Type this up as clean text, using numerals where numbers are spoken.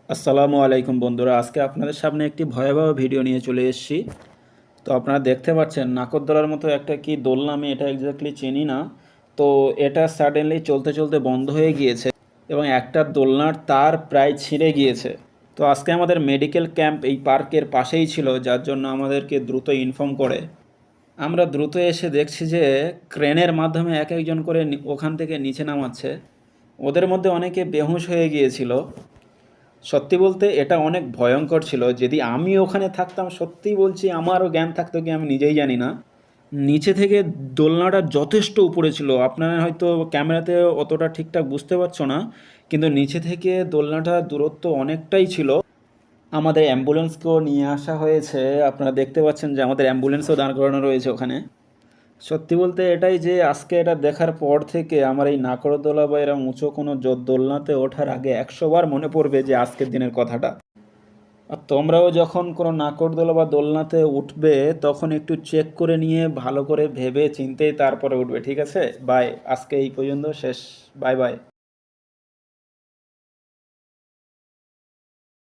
আসসালামু আলাইকুম বন্ধুরা, আজকে আপনাদের সামনে একটি ভয়াবহ ভিডিও নিয়ে চলে এসেছি। তো আপনারা দেখতে পাচ্ছেন নাকরদোলার মতো একটা কি দোলনা, আমি এটা এক্স্যাক্টলি চিনি না। তো এটা সাডেনলি চলতে চলতে বন্ধ হয়ে গিয়েছে এবং একটা দোলনার তার প্রায় ছিঁড়ে গিয়েছে। তো আজকে আমাদের মেডিকেল ক্যাম্প এই পার্কের পাশেই ছিল, যার জন্য আমাদেরকে দ্রুত ইনফর্ম করে আমরা দ্রুত এসে দেখছি যে ক্রেনের মাধ্যমে এক একজন করে ওখান থেকে নিচে নামাচ্ছে। ওদের মধ্যে অনেকে বেহুঁশ হয়ে গিয়েছিল। সত্যি বলতে এটা অনেক ভয়ঙ্কর ছিল। যদি আমি ওখানে থাকতাম, সত্যিই বলছি, আমারও জ্ঞান থাকতো কি আমি নিজেই জানি না। নিচে থেকে দোলনাটা যথেষ্ট উপরে ছিল, আপনারা হয়তো ক্যামেরাতে অতটা ঠিকঠাক বুঝতে পারছো না, কিন্তু নিচে থেকে দোলনাটার দূরত্ব অনেকটাই ছিল। আমাদের অ্যাম্বুলেন্সকেও নিয়ে আসা হয়েছে, আপনারা দেখতে পাচ্ছেন যে আমাদের অ্যাম্বুলেন্সও দাঁড় করানো রয়েছে ওখানে। সত্যি বলতে এটাই যে আজকে এটা দেখার পর থেকে আমার এই নাকরদোলা বা এরম উঁচু কোনো দোলনাতে ওঠার আগে 100 বার মনে পড়বে যে আজকের দিনের কথাটা। আর তোমরাও যখন কোনো নাকরদোলা বা দোলনাতে উঠবে, তখন একটু চেক করে নিয়ে ভালো করে ভেবে চিন্তেই তারপরে উঠবে, ঠিক আছে? বাই, আজকে এই পর্যন্ত শেষ। Bye bye.